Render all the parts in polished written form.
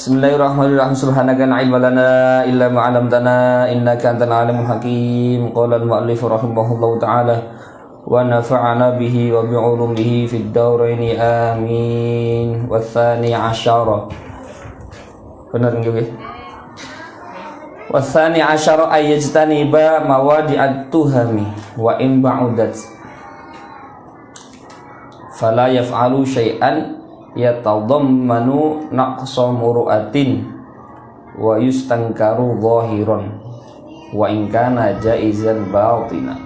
Bismillahirrahmanirrahim. Subhanaka la ilma lana illa ma 'allamtana innaka antal alimul hakim. Qala al-mu'allif rahimahullahu ta'ala wa nafa'ana bihi wa bi 'ulumihi fid dharaini amin. Wa tsani 'asyara. Benar nggih? Wa tsani 'asyara ayajtaniba mawadi'at tuhami wa in ba'udat fala yaf'alu syai'an yatadammanu naqsa muru'atin wa yustankaru zahiran wa in kana jaizan batina.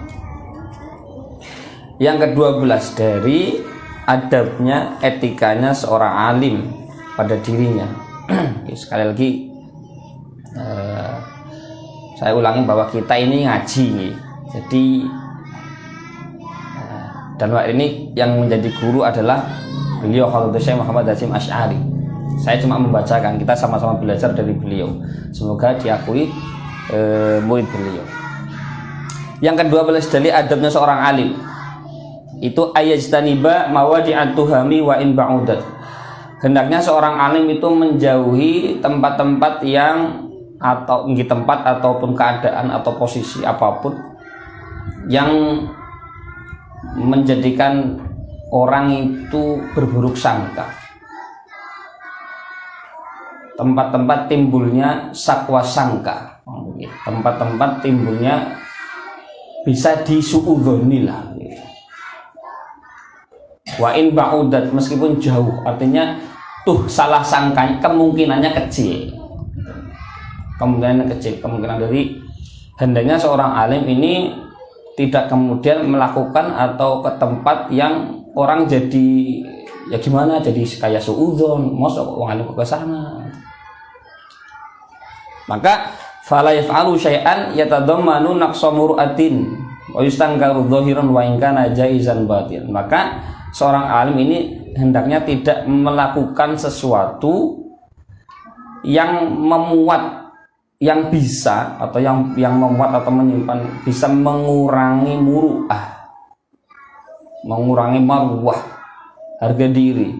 Yang ke-12 dari adabnya, etikanya seorang alim pada dirinya. Sekali lagi saya ulangi bahwa kita ini ngaji nih. Jadi dan waktu ini yang menjadi guru adalah beliau Khalid Syekh Muhammad Hasyim Asy'ari. Saya cuma membacakan, kita sama-sama belajar dari beliau. Semoga diakui murid beliau. Yang ke-12 dari adabnya seorang alim itu ayajtaniba mawadi'at tuhami wa in ba'udat. Hendaknya seorang alim itu menjauhi tempat-tempat yang atau tempat ataupun keadaan atau posisi apapun yang menjadikan orang itu berburuk sangka. Tempat-tempat timbulnya sakwa sangka, tempat-tempat timbulnya bisa disuudzoni lah. Wa in ba'udat, meskipun jauh, artinya tuh salah sangkanya kemungkinannya kecil. Kemungkinan dari hendaknya seorang alim ini tidak kemudian melakukan atau ke tempat yang orang jadi ya gimana, jadi kayak suudzon, mosok wong alim ke sana. Maka fala yaf'alu syai'an yatadammanu naqsa muru'atin wa yustankaru dhahiran wa in kana jaizan batin. Maka seorang alim ini hendaknya tidak melakukan sesuatu yang memuat, yang bisa atau yang memuat atau menyimpan bisa mengurangi muru'ah, mengurangi marwah, harga diri,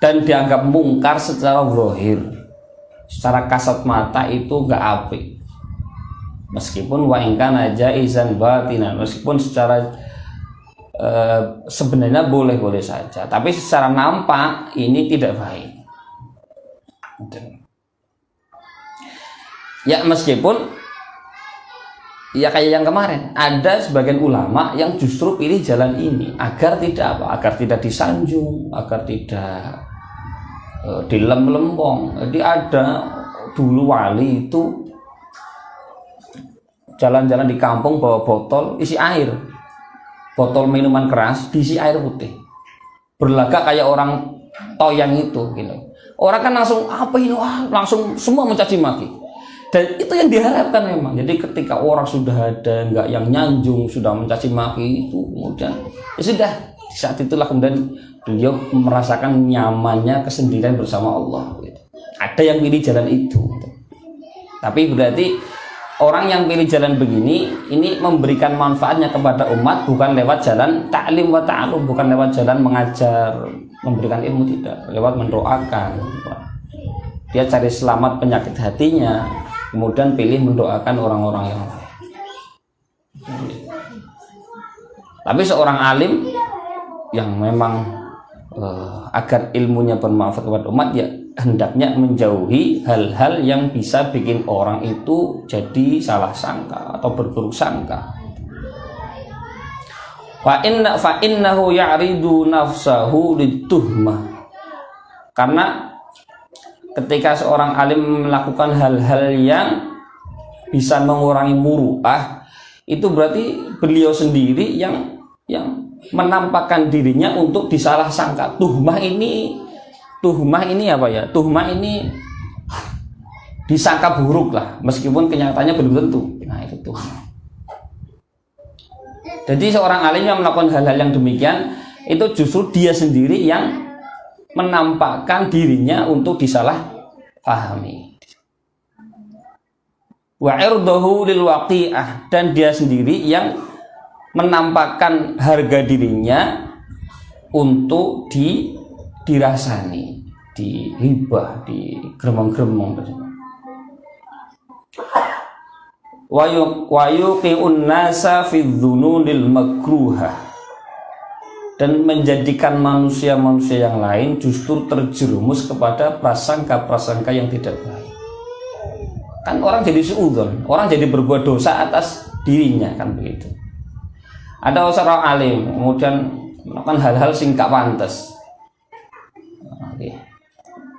dan dianggap mungkar secara zahir, secara kasat mata itu gak apik, meskipun wa in kana jaizan batinan, meskipun secara sebenarnya boleh-boleh saja, tapi secara nampak ini tidak baik. Ya meskipun ya kayak yang kemarin ada sebagian ulama yang justru pilih jalan ini agar tidak apa? Agar tidak disanjung, agar tidak dilem-lempong. Jadi ada dulu wali itu jalan-jalan di kampung bawa botol isi air, botol minuman keras diisi air putih, berlagak kayak orang toyang itu gitu. Orang kan langsung apa ini, wah langsung semua mencaci maki. Dan itu yang diharapkan memang. Jadi ketika orang sudah ada nggak yang nyanjung, sudah mencaci maki itu, kemudian ya sudah, saat itulah kemudian beliau merasakan nyamannya kesendirian bersama Allah. Ada yang pilih jalan itu. Tapi berarti orang yang pilih jalan begini ini memberikan manfaatnya kepada umat bukan lewat jalan ta'lim wa ta'alum, bukan lewat jalan mengajar, memberikan ilmu, tidak, lewat mendoakan. Dia cari selamat penyakit hatinya, kemudian pilih mendoakan orang-orang yang lain. Tapi seorang alim yang memang agar ilmunya bermanfaat kepada umat, ya hendaknya menjauhi hal-hal yang bisa bikin orang itu jadi salah sangka atau berburuk sangka. Fa innahu ya'ridu nafsahu lituhmah. Karena ketika seorang alim melakukan hal-hal yang bisa mengurangi muru'ah, itu berarti beliau sendiri yang menampakkan dirinya untuk disalah sangka. Tuhmah ini apa ya? Tuhmah ini disangka buruk lah, meskipun kenyataannya belum tentu. Nah itu tuhmah. Jadi seorang alim yang melakukan hal-hal yang demikian, itu justru dia sendiri yang menampakkan dirinya untuk disalah pahami. Wa irdahu lil waqi'ah, dan dia sendiri yang menampakkan harga dirinya untuk dirasani, dihibah, digremeng-gremeng. Wa yuqi'un nasa fi dzununil makruhah, dan menjadikan manusia-manusia yang lain justru terjerumus kepada prasangka-prasangka yang tidak baik. Kan orang jadi suudzon, orang jadi berbuat dosa atas dirinya, kan begitu. Ada seorang alim kemudian melakukan hal-hal sing gak pantas.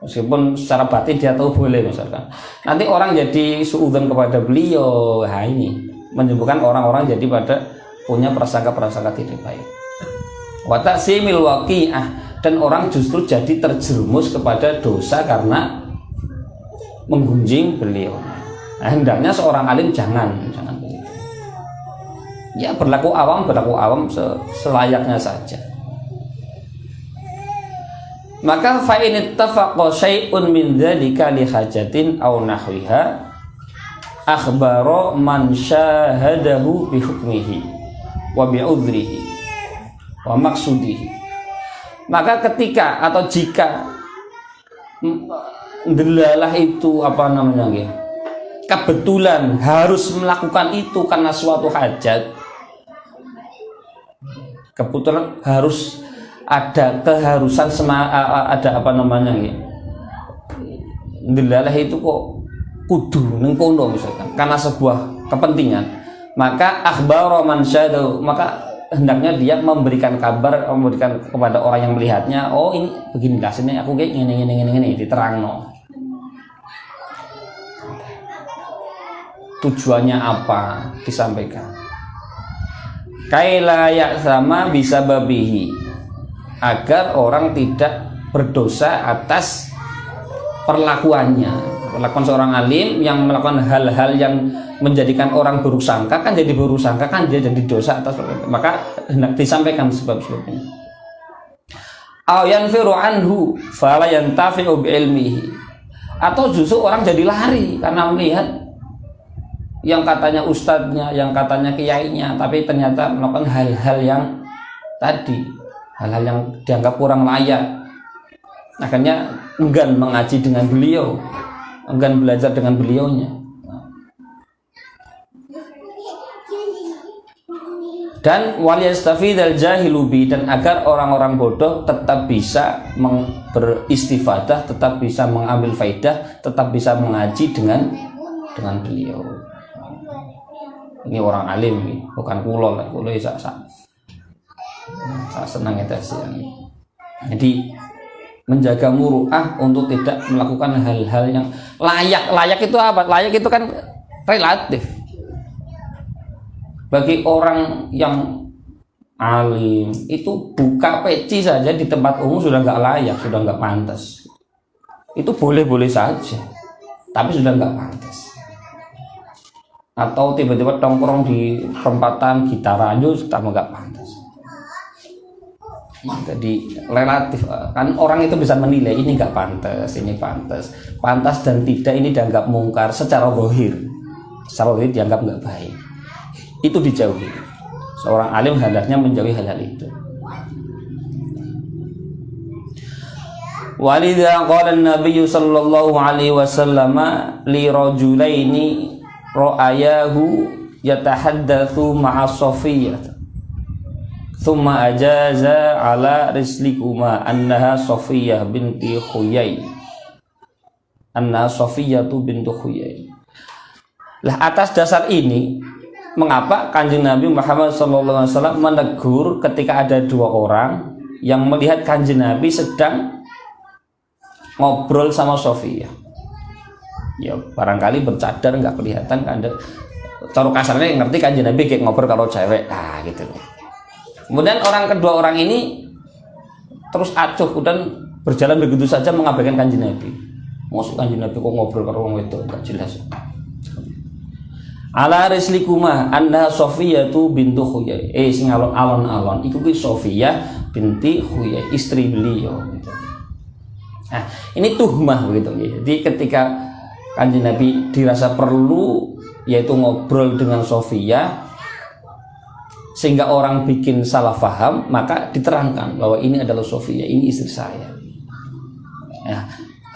Meskipun secara batin dia tahu boleh misalkan. Nanti orang jadi suudzon kepada beliau. Nah, ini menyebabkan orang-orang jadi pada punya prasangka-prasangka tidak baik. Wa ta'simil waqi'ah, dan orang justru jadi terjerumus kepada dosa karena menggunjing beliau. Nah, hendaknya seorang alim jangan begitu. Ya berlaku awam selayaknya saja. Maka fa in ittafaqa syai'un min dzalika li hajatin aw nahwiha akhbara man syahadahu bi hukmihi wa bi udhrihi wa maqsudihi. Maka ketika atau jika delalah itu kebetulan harus melakukan itu karena suatu hajat, kebetulan harus ada keharusan delalah itu kok kudu ning kono misalkan karena sebuah kepentingan, maka akhbara man syahadahu, maka hendaknya dia memberikan kabar, memberikan kepada orang yang melihatnya, oh ini begini kasihnya, aku kayak ngene diterangno. Tujuannya apa disampaikan. Kaila ya'sama bisa babihi, agar orang tidak berdosa atas perlakuan seorang alim yang melakukan hal-hal yang menjadikan orang buruk sangka, kan jadi buruk sangka, kan dia jadi dosa atas, maka hendak disampaikan sebab-sebabnya. Aw yanfiru anhu fala yantafi'u bi ilmihi, atau justru orang jadi lari karena melihat yang katanya ustadznya, yang katanya kiainya, tapi ternyata melakukan hal-hal yang tadi, hal-hal yang dianggap kurang layak. Akhirnya enggan mengaji dengan beliau, enggan belajar dengan beliaunya. Dan waliyastafidal jahilubi, dan agar orang-orang bodoh tetap bisa beristifadah, tetap bisa mengambil faidah, tetap bisa mengaji dengan beliau. Ini orang alim nih, bukan kulo lah, kulo saya senang itu sih. Jadi menjaga muru'ah untuk tidak melakukan hal-hal yang layak itu apa? Layak itu kan relatif. Bagi orang yang alim itu buka peci saja di tempat umum sudah nggak layak, sudah nggak pantas. Itu boleh-boleh saja, tapi sudah nggak pantas. Atau tiba-tiba tongkrong di perempatan gitaran itu sudah nggak pantas. Jadi relatif, kan orang itu bisa menilai ini nggak pantas, ini pantas, dan tidak ini dianggap mungkar secara zahir, dianggap nggak baik. Itu dijauhi. Seorang alim hendaknya menjauhi hal-hal itu. Walidha qala an-nabiy sallallahu alaihi wasallam li rajulaini ra'ayahu yatahaddatsu ma'a Safiyyah thumma ajaza ala rislikuma annaha Safiyyah binti Huyai, Lah atas dasar ini, mengapa Kanjeng Nabi Muhammad SAW menegur ketika ada dua orang yang melihat Kanjeng Nabi sedang ngobrol sama Safiyyah? Ya barangkali bercadar nggak kelihatan kan, cara kasarnya ngerti Kanjeng Nabi kayak ngobrol kalau cewek, gitu. Kemudian kedua orang ini terus acuh dan berjalan begitu saja mengabaikan Kanjeng Nabi. Masuk Kanjeng Nabi kok ngobrol karo wong itu enggak jelas. Ala rislikuma anna Safiyyatu bintu Huyai. Sing alon-alon iku kuwi Safiyyah binti Huyai, istri beliau gitu. Nah, ini tuhmah begitu. Jadi ketika Kanjeng Nabi dirasa perlu yaitu ngobrol dengan Safiyyah, sehingga orang bikin salah paham, maka diterangkan bahwa ini adalah Sofia, ini istri saya. Ya.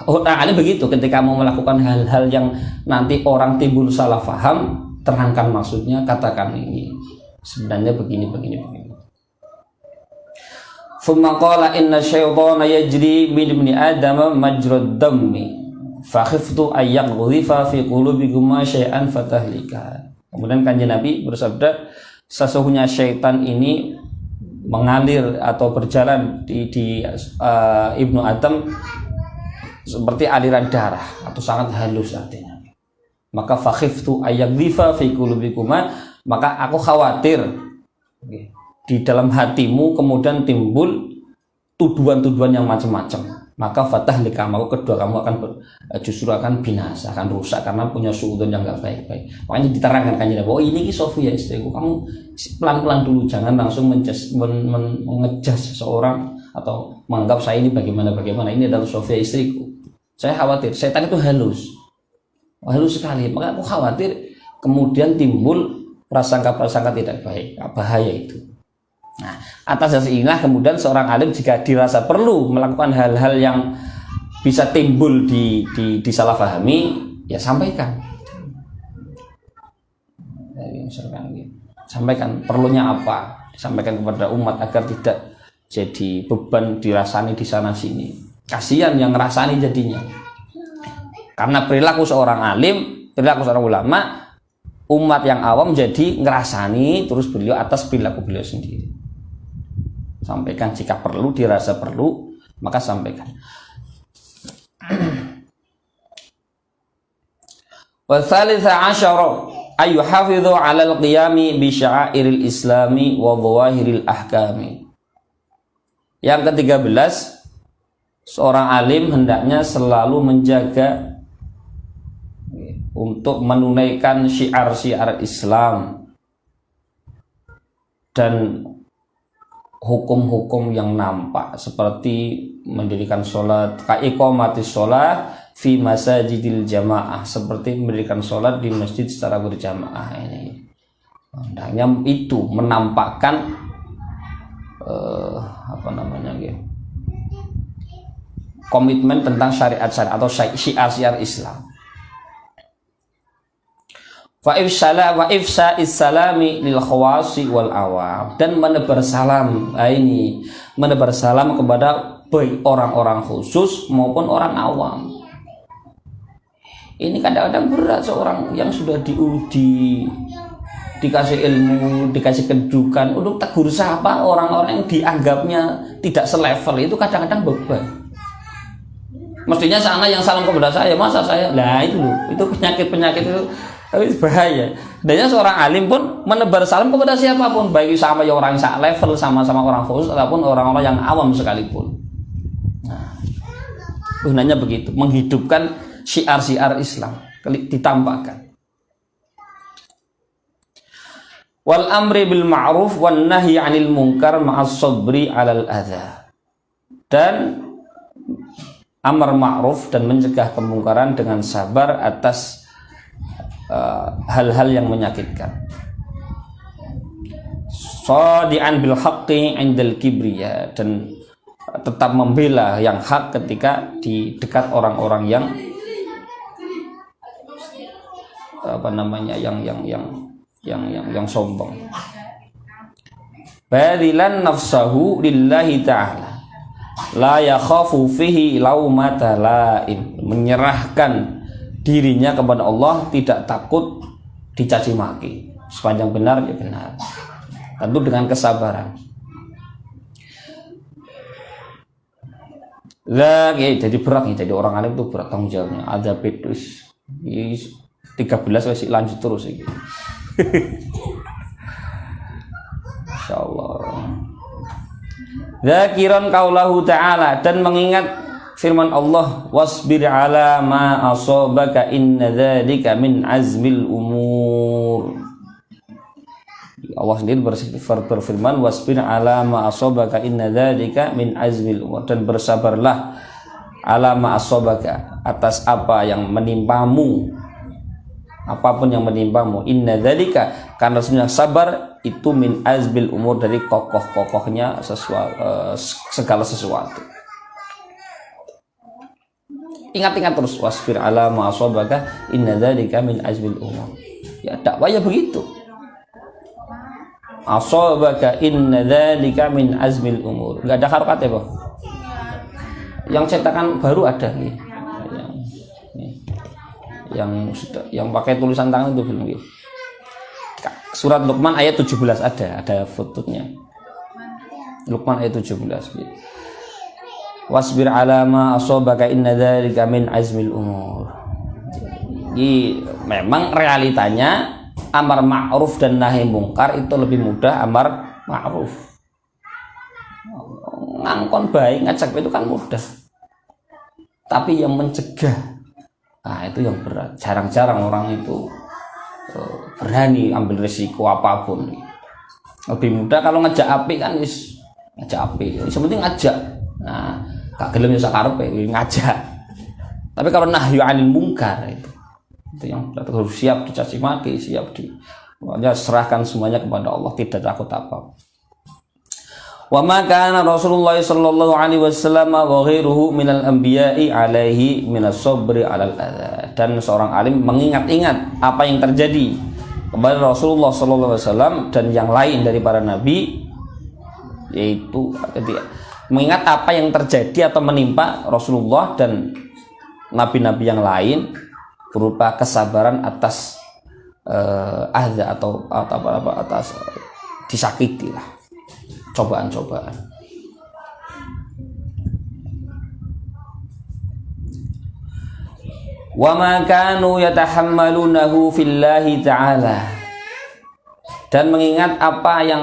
Orang alim begitu, ketika mau melakukan hal-hal yang nanti orang timbul salah paham, terangkan maksudnya, katakan ini sebenarnya begini. Thumma qala inna syaitana yajri min ibni adama majrad dammi fa khiftu ay yaghlifa fi qulubikuma syai'an fatahlika. Kemudian Kanjeng Nabi bersabda, sesungguhnya syaitan ini mengalir atau berjalan di Ibnu Adam seperti aliran darah atau sangat halus artinya. Maka fakhiftu ayaghlifa fi qulubikuma, maka aku khawatir di dalam hatimu kemudian timbul tuduhan-tuduhan yang macam-macam. Maka fatahlika, maka kedua kamu akan justru akan binasa, akan rusak karena punya suudzon yang enggak baik-baik. Makanya diterangkan Kanjeng Nabi, oh ini Sofia istriku, kamu pelan-pelan dulu, jangan langsung mengejas seseorang atau menganggap saya ini bagaimana, ini adalah Sofia istriku. Saya khawatir, setan itu halus sekali, maka aku khawatir kemudian timbul prasangka-prasangka tidak baik, bahaya itu. Nah, atas dasar inilah kemudian seorang alim jika dirasa perlu melakukan hal-hal yang bisa timbul disalahpahami, ya sampaikan. Jadi misalkan sampaikan perlunya apa, sampaikan kepada umat agar tidak jadi beban dirasani di sana sini. Kasihan yang ngerasani jadinya. Karena perilaku seorang alim, perilaku seorang ulama, umat yang awam jadi ngerasani terus beliau atas perilaku beliau sendiri. Sampaikan jika perlu, dirasa perlu, maka sampaikan. Wa tsalitsa asyara ayyuhafidhu 'ala al-qiyami bi sya'airil islami wa dhawahiril ahkami. Yang ke-13, seorang alim hendaknya selalu menjaga untuk menunaikan syiar-syiar Islam dan hukum-hukum yang nampak seperti mendirikan sholat, kaiqamatis sholat fi masajidil jamaah, seperti mendirikan sholat di masjid secara berjamaah. Ini hendaknya itu menampakkan komitmen tentang syariat-syariat atau syiar-syiar Islam. Wa ifsa'is salami lil khawasi wal awam, dan menebar salam kepada baik orang-orang khusus maupun orang awam. Ini kadang-kadang berat seorang yang sudah diuji, dikasih ilmu, dikasih kedudukan, untuk tegur sapa orang-orang yang dianggapnya tidak selevel, itu kadang-kadang beban. Mestinya sana yang salam kepada saya, masa saya? Nah itu loh, itu penyakit itu bahaya. Dan seorang alim pun menebar salam kepada siapapun, baik sama yang orang sak level, sama-sama orang khusus ataupun orang-orang yang awam sekalipun. Nah, gunanya begitu, menghidupkan syiar-syiar Islam, ditampakkan. Wal amri bil ma'ruf wan nahyi 'anil munkar ma'as sabri 'alal adza. Dan amar ma'ruf dan mencegah kemungkaran dengan sabar atas hal-hal yang menyakitkan. Shadi'an bil haqqi 'indal kibriya, dan tetap membela yang hak ketika di dekat orang-orang yang yang sombong. Badilan nafsahu lillahi ta'ala la yakhafu fihi laumata laim, menyerahkan dirinya kepada Allah, tidak takut dicaci maki, sepanjang benar ya benar, tentu dengan kesabaran. Lagi jadi berat nih, jadi orang alim itu berat tanggung jawabnya. Ada pedus 13 masih lanjut terus ini. Insyaallah. Zakiran qaulahu ta'ala, dan mengingat firman Allah, wasbir ala ma asabaka inna dzalika min azmil umur. Allah sendiri berfirman, wasbir ala ma asabaka inna dzalika min azmil umur, dan bersabarlah ala ma asabaka, atas apa yang menimpamu, apapun yang menimpamu. Inna dzalika, karena sebenarnya sabar itu min azbil umur, dari kokoh-kokohnya segala sesuatu. Ingat-ingat terus, wasbir ala ma asabaka inna dzalika min azbil umur. Ya dakwah ya begitu. Asabaka inna dzalika min azmil umur. Enggak ada harokat ya, Pak? Yang cetakan baru ada nih. Yang pakai tulisan tangan itu film gitu. Surat Luqman ayat 17 ada fotonya. Luqman ayat 17 gitu. Wasbir ala ma asabaka inna dzalika min azmil umur. Jadi memang realitanya amar ma'ruf dan nahi mungkar itu lebih mudah amar ma'ruf. Ngangkon baik, ngajak itu kan mudah. Tapi yang mencegah, nah itu yang berat. Jarang-jarang orang itu berani ambil risiko apapun. Lebih mudah kalau ngajak api kan ngajak api. Yang penting ngajak. Nah, gak gelem ya sakarepe ngajak. Tapi kalau nahyu 'anil munkar itu yang harus siap dicaci maki, siap pokoknya serahkan semuanya kepada Allah, tidak takut apa. Wa ma kana Rasulullah sallallahu alaihi wasallam wa ghairuhu minal anbiya'i alaihi minas sabri 'alal adza. Dan seorang alim mengingat-ingat apa yang terjadi kepada Rasulullah sallallahu alaihi wasallam dan yang lain dari para nabi, yaitu mengingat apa yang terjadi atau menimpa Rasulullah dan nabi-nabi yang lain berupa kesabaran atas adza atau atas disakiti lah, cobaan-cobaan. Wa ma kanu yatahammalunahu fillahi ta'ala, dan mengingat apa yang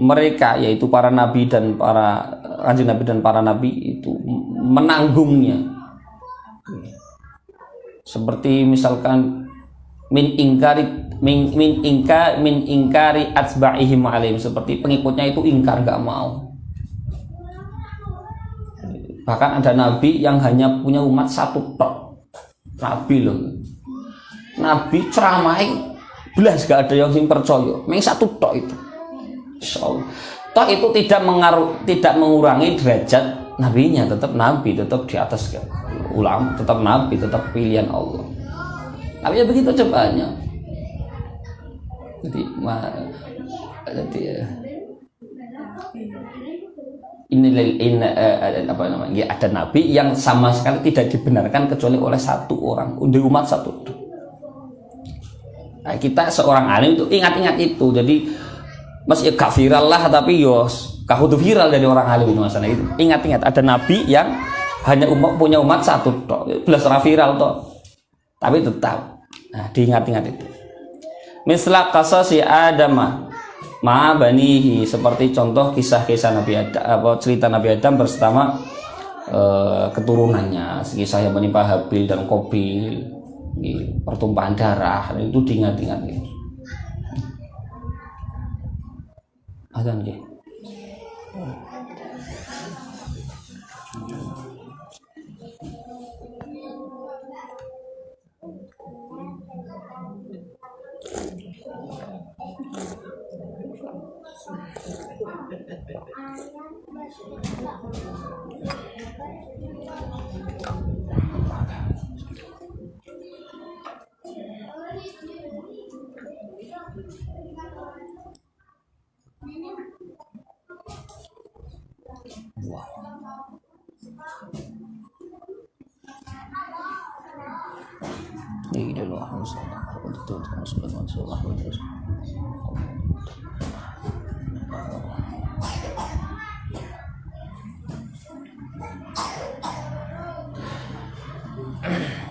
mereka, yaitu para nabi dan para kanjeng nabi dan para nabi itu menanggungnya, seperti misalkan min ingkari atsba'ihim alim, seperti pengikutnya itu ingkar, gak mau. Bahkan ada nabi yang hanya punya umat satu tok. Nabi loh, nabi ceramahin belas gak ada yang percaya, main satu tok itu. Toh itu tidak mengurangi derajat nabinya, tetap nabi, tetap di atas ulama, tetap nabi, tetap pilihan Allah. Tapi ya begitu cobaannya. Jadi apa namanya? Ada nabi yang sama sekali tidak dibenarkan kecuali oleh satu orang, untuk umat satu. Nah, kita seorang alim itu ingat-ingat itu. Jadi masih gak viral lah, tapi yo kahudu viral dari orang alim itu masalah itu. Ingat-ingat ada nabi yang hanya punya umat satu toh, belas viral toh, tapi tetap diingat-ingat itu. Misla qasasi Adam ma banihi, seperti contoh kisah-kisah Nabi Adam, cerita Nabi Adam bersama keturunannya, kisah yang menimpa Habil dan Qabil, pertumpahan darah, itu diingat-ingat gitu. Azan nggih.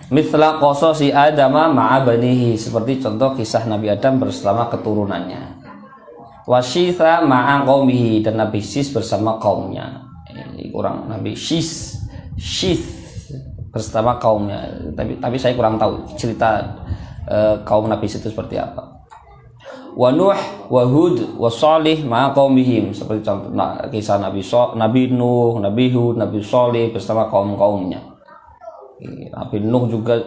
Mithla qasasi Adam ma'a banihi, seperti contoh kisah Nabi Adam bersama keturunannya. Wasyitha ma'a qaumihi, dan Nabi Sis bersama kaumnya. Ini kurang Nabi Sis bersama kaumnya. Tapi saya kurang tahu cerita kaum Nabi Sis itu seperti apa. Wa Nuh wa Hud wa Shalih ma'a qaumihim, seperti contoh kisah Nabi Nuh, Nabi Hud, Nabi Shalih bersama kaum-kaumnya. Nabi Nuh juga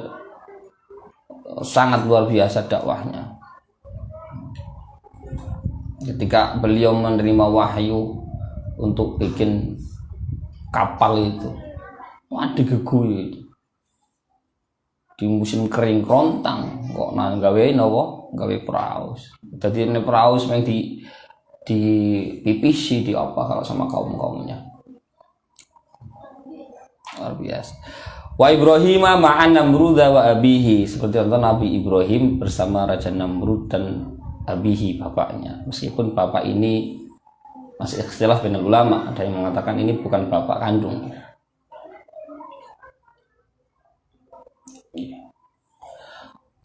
sangat luar biasa dakwahnya. Ketika beliau menerima wahyu untuk bikin kapal itu, wah digegui itu. Di musim kering kerontang kok gawe nopo, gawe perahu. Jadi ini perahu yang di PPC di apa kalau sama kaumnya. Luar biasa. Wa Ibrahim ma'an Namrud wa abihi, seperti contoh Nabi Ibrahim bersama Raja Namrud dan abihi, bapaknya. Meskipun bapak ini masih ikhtilaf bainal ulama, ada yang mengatakan ini bukan bapak kandung.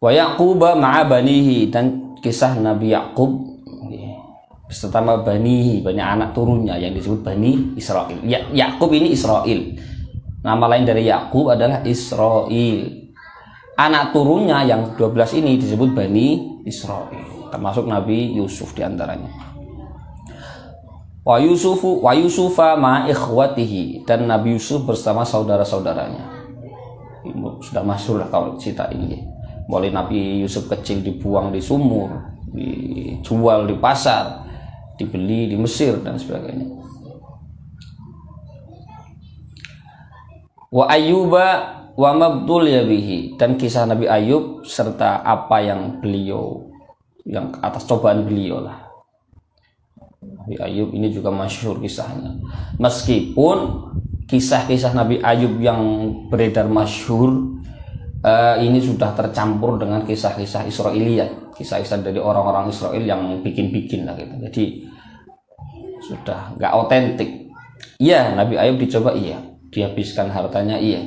Wa Yaqub ma'a banihi, dan kisah Nabi Yakub beserta banihi, banyak anak turunnya yang disebut Bani Israel. Yakub ini Israel. Nama lain dari Yakub adalah Israel. Anak turunnya yang 12 ini disebut Bani Israel, termasuk Nabi Yusuf diantaranya. Wa Yusufa ma ikhwatihi, dan Nabi Yusuf bersama saudara-saudaranya. Sudah masyhur lah kalau cerita ini. Mulai Nabi Yusuf kecil dibuang di sumur, dijual di pasar, dibeli di Mesir dan sebagainya. Wa Ayyuba wa mabtul yabihi, dan kisah Nabi Ayub serta apa yang beliau, yang atas cobaan beliau lah. Nabi Ayub ini juga masyhur kisahnya. Meskipun kisah-kisah Nabi Ayub yang beredar masyhur ini sudah tercampur dengan kisah-kisah Israiliyat, kisah-kisah dari orang-orang Israel yang bikin-bikin lah gitu. Jadi sudah nggak otentik. Iya, Nabi Ayub dicoba, iya, dihabiskan hartanya, iya,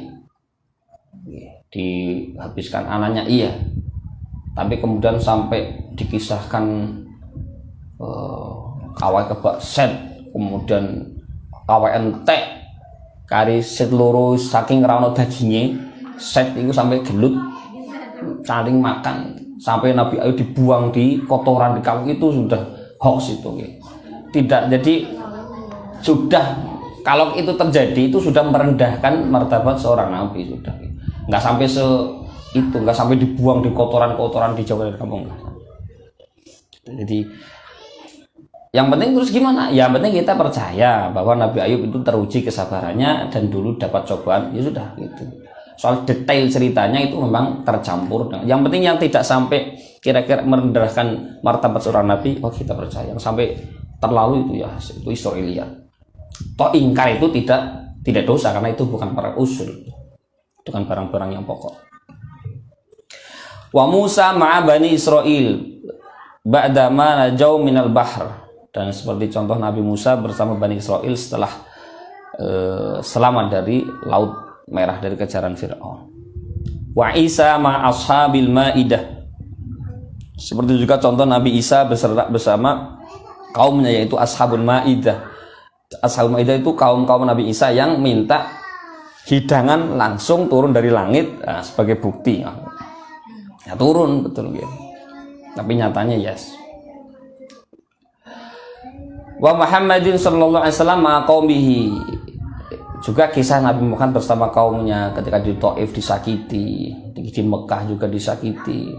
dihabiskan anaknya, iya, tapi kemudian sampai dikisahkan kawai kebak set, kemudian kawai entek kari set loro saking rano dagingnya, set itu sampai gelut saling makan, sampai Nabi Ayub dibuang di kotoran di kawah, itu sudah hoax itu gitu. Tidak, jadi sudah, kalau itu terjadi itu sudah merendahkan martabat seorang nabi, sudah nggak sampai itu, nggak sampai dibuang di kotoran-kotoran di Jawa dan kampung. Jadi yang penting terus gimana? Yang penting kita percaya bahwa Nabi Ayub itu teruji kesabarannya dan dulu dapat cobaan, ya sudah gitu. Soal detail ceritanya itu memang tercampur. Yang penting yang tidak sampai kira-kira merendahkan martabat seorang nabi, oh kita percaya. Yang sampai terlalu itu ya itu Israiliyat. Toh ingkar itu tidak dosa, karena itu bukan barang usul, itu kan barang-barang yang pokok. Wa Musa ma'a bani Israel ba'da ma najau minal bahr, dan seperti contoh Nabi Musa bersama Bani Israel setelah selamat dari laut merah, dari kejaran Fir'aun. Wa Isa ma ashabil ma'idah, seperti juga contoh Nabi Isa bersama kaumnya, yaitu ashabul ma'idah. Ashabul ma'idah itu kaum-kaum Nabi Isa yang minta hidangan langsung turun dari langit, sebagai bukti. Ya turun betul gitu. Tapi nyatanya yes. Wa Muhammadin sallallahu alaihi wasallam ma qaumihi, juga kisah Nabi Muhammad bersama kaumnya ketika di Taif disakiti, di Mekah juga disakiti.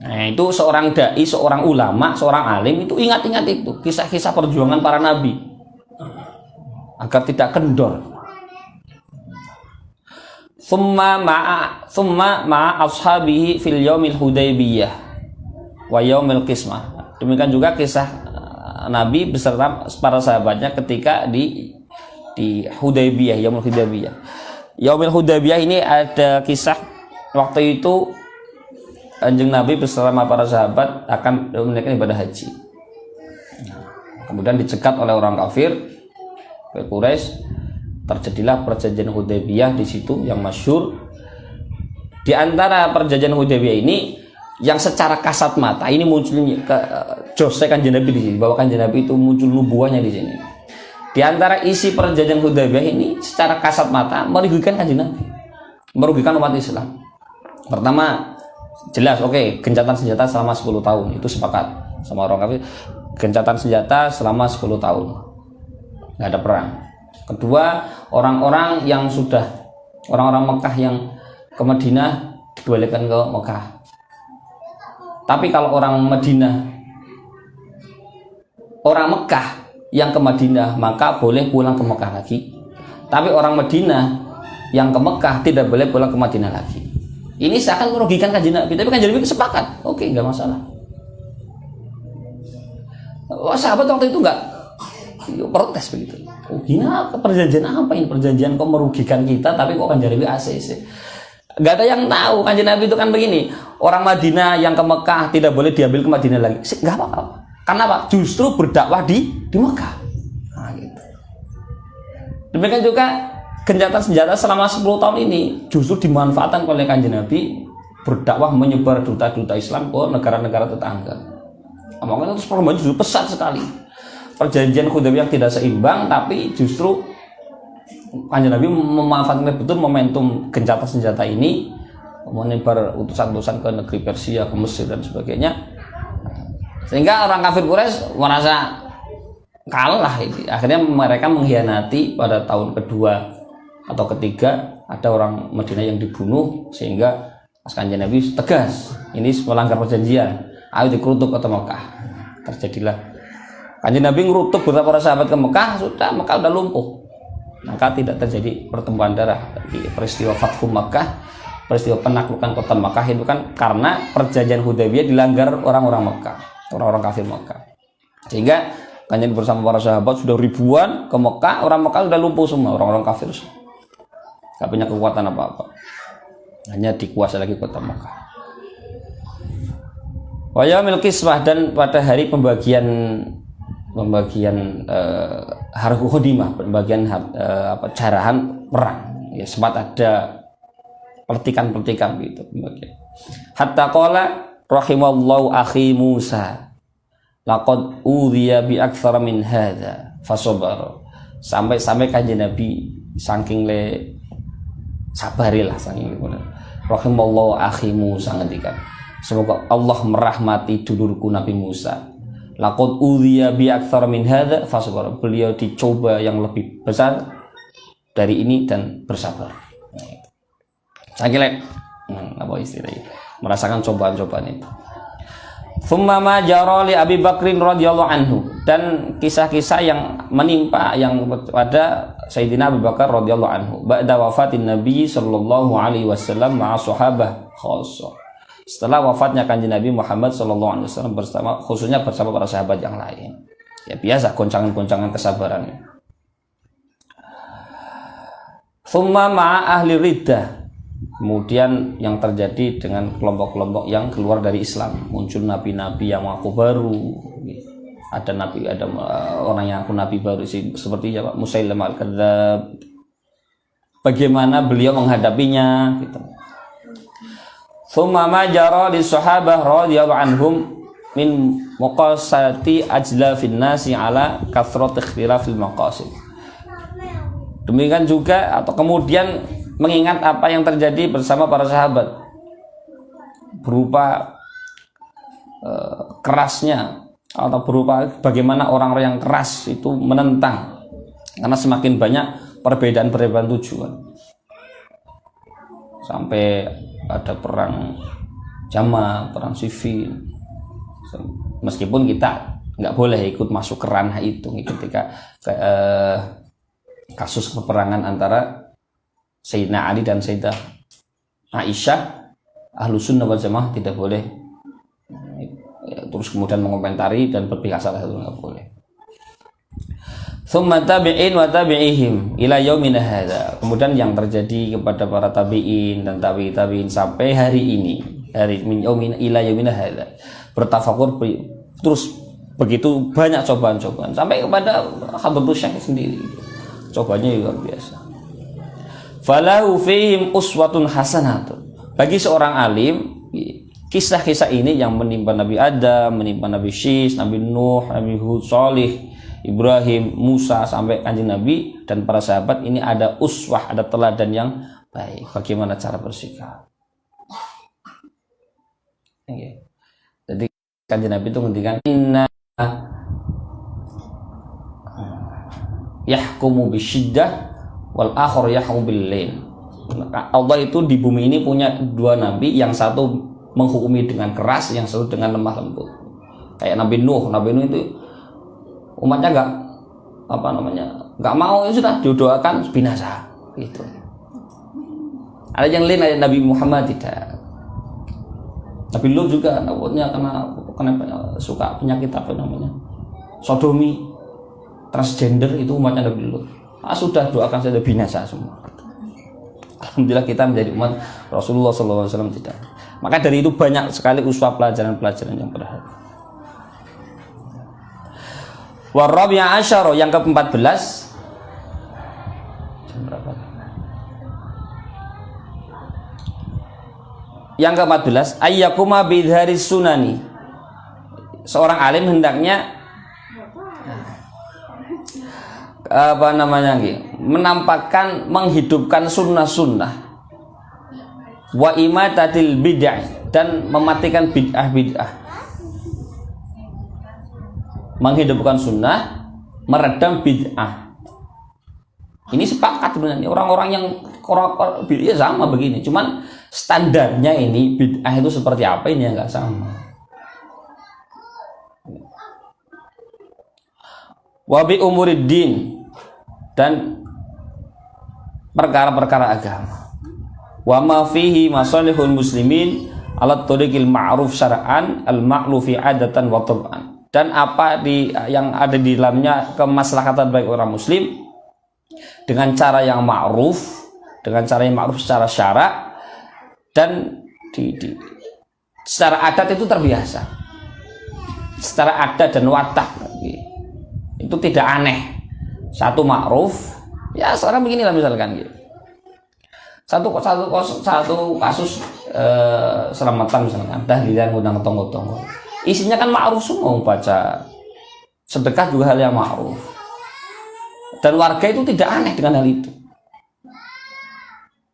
Nah, itu seorang dai, seorang ulama, seorang alim itu ingat-ingat itu kisah-kisah perjuangan para nabi agar tidak kendor. Summa ma'a ashabihi fil yaumil Hudaybiyah wa yaumil qismah. Demikian juga kisah Nabi beserta para sahabatnya ketika di Hudaybiyah, Yaumul Hudaybiyah. Yaumul Hudaybiyah ini ada kisah waktu itu Kanjeng Nabi bersama para sahabat akan menunaikan ibadah haji. Kemudian dicegat oleh orang kafir Quraisy. Terjadilah perjanjian Hudaybiyah di situ yang masyhur. Di antara perjanjian Hudaybiyah ini yang secara kasat mata ini munculnya jose Kanjeng Nabi di sini, bahwa Kanjeng Nabi itu muncul nubuahnya di sini. Di antara isi perjanjian Hudaybiyah ini secara kasat mata merugikan Kanjeng Nabi, merugikan umat Islam. Pertama, jelas gencatan senjata selama 10 tahun, itu sepakat sama orang kafir. Gencatan senjata selama 10 tahun, nggak ada perang. Kedua, orang-orang Mekah yang ke Madinah dikembalikan ke Mekah. Tapi kalau orang Madinah, orang Mekah yang ke Madinah maka boleh pulang ke Mekah lagi. Tapi orang Madinah yang ke Mekah tidak boleh pulang ke Madinah lagi. Ini seakan merugikan Kanjeng Nabi, tapi Kanjeng Nabi sepakat. Oke, nggak masalah. Sahabat waktu itu nggak protes begitu. Oh, gina perjanjian apa ini? Perjanjian kok merugikan kita, tapi kok Kanjeng Nabi ACC? Gak ada yang tahu. Kanjeng Nabi itu kan begini, orang Madinah yang ke Mekah tidak boleh diambil ke Madinah lagi. Gak apa-apa. Karena apa? Justru berdakwah di Mekah. Nah, gitu. Demikian juga gencatan senjata selama 10 tahun ini justru dimanfaatkan oleh Kanjeng Nabi berdakwah menyebar duta-duta Islam ke negara-negara tetangga. Makanya terus perkembangan justru pesat sekali. Perjanjian Hudaybiyah tidak seimbang, tapi justru Kanjeng Nabi memanfaatkan betul momentum gencatan senjata ini, menyebar utusan-utusan ke negeri Persia, ke Mesir dan sebagainya, sehingga orang kafir Quraisy merasa kalah. Akhirnya mereka mengkhianati pada tahun kedua atau ketiga, ada orang Madinah yang dibunuh, sehingga Kanjeng Nabi tegas, ini melanggar perjanjian, ayo dikerutuk ke Mekah. Terjadilah Kanjeng Nabi ngerutuk beberapa para sahabat ke Mekah, sudah Mekah udah lumpuh. Maka tidak terjadi pertumpahan darah. Peristiwa Fathu Makkah, peristiwa penaklukan kota Makkah itu kan karena perjanjian Hudaybiyah dilanggar orang-orang Makkah, orang-orang kafir Makkah. Sehingga Kanjeng bersama para sahabat sudah ribuan ke Makkah, orang Makkah sudah lumpuh semua, orang-orang kafir gak punya kekuatan apa-apa, hanya dikuasai lagi kota Makkah. Wa yaumil qismah, dan pada hari pembagian hargu khodimah, pembagian jarahan perang, ya, sempat ada pertikan-pertikan gitu pembagian. Hatta qala rahimallahu akhi Musa laqad udhiya bi aktsara min hadza fasabar. Sampai Kanjeng Nabi saking le sabarilah, saking rahimallahu akhi Musa, ngendikan semoga Allah merahmati dulurku Nabi Musa. Laqad udhiya bi aktsara min hadza fasabar. Beliau dicoba yang lebih besar dari ini dan bersabar. Saking apa istilahnya, merasakan cobaan-cobaan itu. Tsumma ma jara li Abi Bakrin radhiyallahu anhu, dan kisah-kisah yang menimpa yang pada Sayyidina Abu Bakar radhiyallahu anhu ba'da wafatin Nabi sallallahu alaihi wasallam ma'a sahabah khassah. Setelah wafatnya Kanjeng Nabi Muhammad SAW bersama, khususnya bersama para sahabat yang lain. Ya biasa goncangan-goncangan kesabaran. Tsumma ma'a ahli riddah. Kemudian yang terjadi dengan kelompok-kelompok yang keluar dari Islam, muncul nabi-nabi yang mengaku baru. Ada nabi, ada orang yang mengaku nabi baru seperti ya Pak Musailamah al-Kadzdzab. Bagaimana beliau menghadapinya gitu. Tsumma ma jara li sahabah radhiyallahu anhum min muqasati ajlafin nasi ala kathrat ikhtilafil maqasid. Demikian juga atau kemudian mengingat apa yang terjadi bersama para sahabat berupa kerasnya atau berupa bagaimana orang-orang yang keras itu menentang karena semakin banyak perbedaan-perbedaan tujuan, sampai ada perang Jamal, perang sivil. Meskipun kita nggak boleh ikut masuk ke ranah itu ketika kasus peperangan antara Sayyidina Ali dan Sayyidah Aisyah, Ahlus Sunnah wal Jamaah tidak boleh terus kemudian mengomentari dan berpihak salah satu, nggak boleh. Tsumma tabi'in wa tabi'ihim ila yaumina hadza. Kemudian yang terjadi kepada para tabi'in dan tabi'in sampai hari ini, hari min yaumina ila yaumina hadza. Bertafakur terus begitu banyak cobaan-cobaan sampai kepada Hadratus Syekh sendiri. Cobanya luar biasa. Falahu fihim uswatun hasanatun. Bagi seorang alim, kisah-kisah ini yang menimpa Nabi Adam, menimpa Nabi Syis, Nabi Nuh, Nabi Hud, Salih, Ibrahim, Musa sampai Kanjeng Nabi dan para sahabat, ini ada uswah, ada teladan yang baik bagaimana cara bersikap. Okay. Jadi Kanjeng Nabi itu ngendikan inna yahkumu bisyiddah wal akhir yahkumu bil lail. Allah itu di bumi ini punya dua nabi, yang satu menghukumi dengan keras, yang satu dengan lemah lembut. Kayak Nabi Nuh itu umatnya nggak mau, ya sudah didoakan binasa gitu. Ada yang lain, ada Nabi Muhammad tidak. Nabi Lut juga takutnya karena suka penyakit sodomi, transgender, itu umatnya Nabi Lut. Sudah doakan saja binasa semua. Alhamdulillah kita menjadi umat Rasulullah SAW tidak. Maka dari itu banyak sekali uswah pelajaran-pelajaran yang berharga. Warabi'a asyara, yang ke-14. Jam berapa? Yang ke-14, ayyakuma bidharis sunani. Seorang alim hendaknya menampakkan, menghidupkan sunnah-sunnah, wa imatatil bid'ah, dan mematikan bid'ah-bid'ah. Menghidupkan sunnah, meredam bid'ah. Ini sepakat sebenarnya orang-orang yang bid'ah sama begini, cuman standarnya ini bid'ah itu seperti apa ini yang nggak sama. Wabi umuriddin, dan perkara-perkara agama. Wa ma fihi masalihul muslimin ala tariqil ma'ruf syar'an al ma'lufi adatan wa tab'an, dan apa yang ada di dalamnya kemaslahatan baik orang muslim dengan cara yang ma'ruf, secara syarak, dan secara adat itu terbiasa, secara adat dan watak itu tidak aneh. Satu ma'ruf, ya sekarang beginilah misalkan gitu. Satu kasus selamatan misalkan, tahlilan, ngundang tonggo-tonggo, isinya kan ma'ruf semua, baca sedekah juga hal yang ma'ruf, dan warga itu tidak aneh dengan hal itu.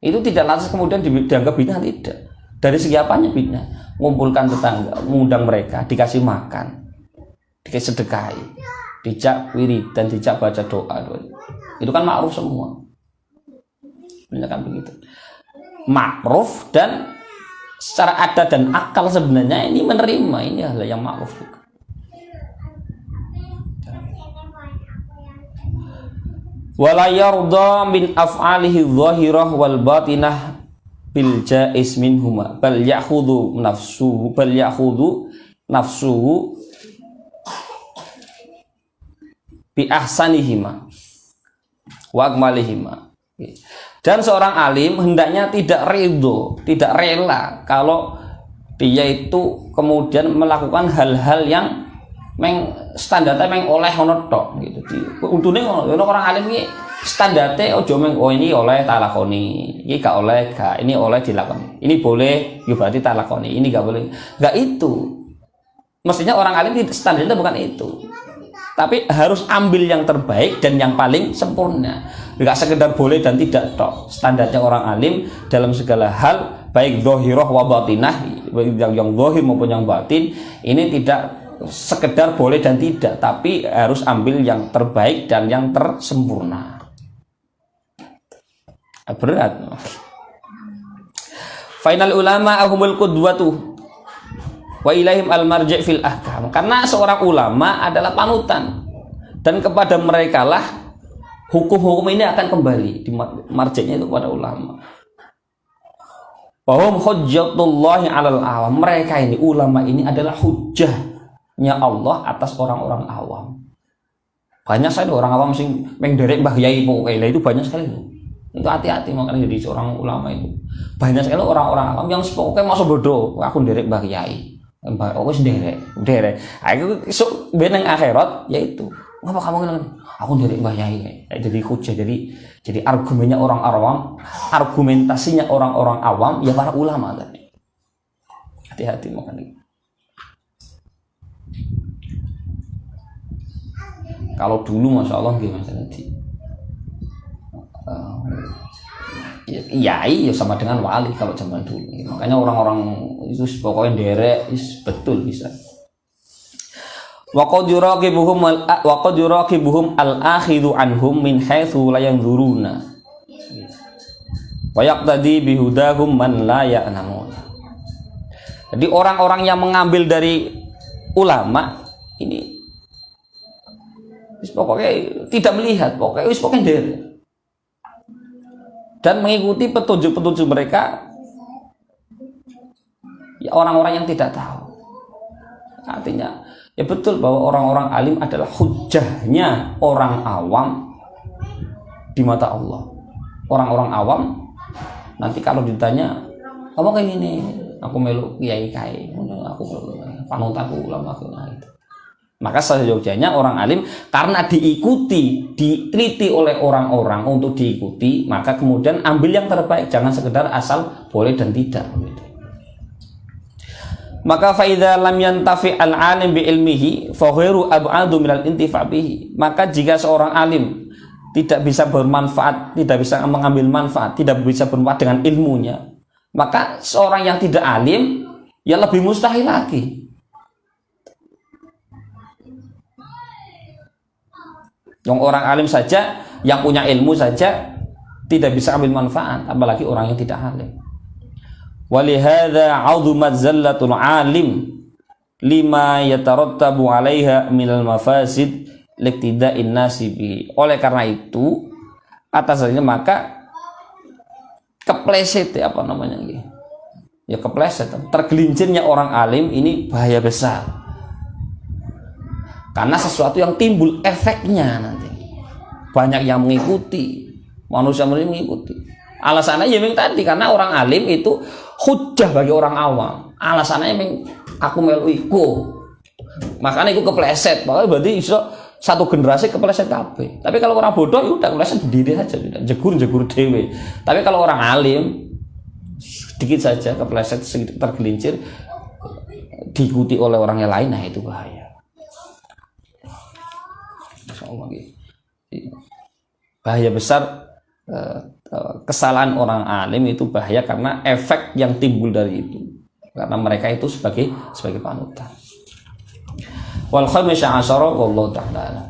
Itu tidak lantas kemudian dianggap bid'ah, tidak. Dari segi apanya bid'ah? Mengumpulkan tetangga, mengundang mereka, dikasih makan, dikasih sedekahi, dijak wirid, dan dijak baca doa. Itu kan ma'ruf semua. Benar kan begitu? Ma'ruf, dan secara adat dan akal sebenarnya ini menerima, ini hal yang ma'ruf juga. Wala yarda min af'alihi dhahirah wal batinah bil jaiz minhuma bal ya'khudhu nafsuhu bi ahsanihima wa akmalihima. Dan seorang alim hendaknya tidak ridho, tidak rela kalau dia itu kemudian melakukan hal-hal yang standarnya oleh ngono tok gitu. Untune ngono, orang alim iki standarnya ojo ini oleh talakoni, ini gak oleh, ini oleh dilakoni. Ini boleh, ya berarti talakoni. Ini gak boleh. Gak itu. Mestinya orang alim standarnya bukan itu. Tapi harus ambil yang terbaik dan yang paling sempurna. Gak sekedar boleh dan tidak tok. Standarnya orang alim dalam segala hal, baik zahirah wa batinah, yang zahir maupun yang batin, ini tidak sekedar boleh dan tidak, tapi harus ambil yang terbaik dan yang tersempurna. Berat. Final ulama ahumul qudwatu wa ilaihim al marji' fil ahkam. Karena seorang ulama adalah panutan, dan kepada mereka lah hukum-hukum ini akan kembali. Di marji'nya itu kepada ulama. Wahum hujjatullahi 'alal awam. Mereka ini, ulama ini adalah hujjah Allah atas orang-orang awam. Banyak sekali orang awam sing mengderek Mbah Yai pokoknya, itu banyak sekali. Itu hati-hati makanya jadi seorang ulama itu. Banyak sekali orang-orang awam yang pokoknya masuk bodoh, aku nderek Mbah Yai. Mbah aku nderek. Aku esuk beneng akhirat yaitu, ngapa kamu ngene? Aku nderek Mbah Yai. Jadi hujah, jadi argumennya orang awam, argumentasinya orang-orang awam ya para ulama tadi. Hati-hati makanya. Kalau dulu masya Allah gimana tadi, yai ya sama dengan wali kalau zaman dulu. Makanya orang-orang itu pokoknya derek betul bisa. Wa qad yuraqibuhum al-akhidhu anhum min haitsu la yanzuruna wa yaqtadi bihudahum man la ya'lamun. Jadi orang-orang yang mengambil dari ulama ini pokoknya tidak melihat, pokoknya dari dan mengikuti petunjuk-petunjuk mereka ya orang-orang yang tidak tahu. Artinya ya betul bahwa orang-orang alim adalah hujjahnya orang awam di mata Allah. Orang-orang awam nanti kalau ditanya apa kayak gini, aku meluk kiai aku panutanku ulama itu. Maka seyogyanya orang alim karena diikuti, diteliti oleh orang-orang untuk diikuti, maka kemudian ambil yang terbaik, jangan sekedar asal boleh dan tidak gitu. Maka faidza lam yantafi al-alim bi ilmihi fa ghairu ab'adu minal intifa' bihi. Maka jika seorang alim tidak bisa bermanfaat, tidak bisa mengambil manfaat, tidak bisa bermanfaat dengan ilmunya, maka seorang yang tidak alim ya lebih mustahil lagi. Yang orang alim saja, yang punya ilmu saja tidak bisa ambil manfaat, apalagi orang yang tidak alim. Walihada 'azumat zallatul alim lima yatarattabu 'alaiha minal mafasid liqtida'in nasi bi. Oleh karena itu, atasnya maka kepleset apa namanya ini? Ya kepleset, tergelincirnya orang alim ini bahaya besar. Karena sesuatu yang timbul efeknya nanti. Banyak yang mengikuti, manusia mengikuti. Alasannya ya memang tadi karena orang alim itu hujjah bagi orang awam. Alasannya memang aku melu iku. Makanya iku kepleset. Makanya berarti iso satu generasi kepleset kabeh. Tapi kalau orang bodoh ya udah kepleset berdiri saja, tidak jegur dewe. Tapi kalau orang alim sedikit saja kepleset sedikit tergelincir diikuti oleh orang yang lain, nah itu bahaya. Bahaya besar kesalahan orang alim itu bahaya karena efek yang timbul dari itu, karena mereka itu sebagai panutan. Wal khamisah asyara wallahu ta'ala.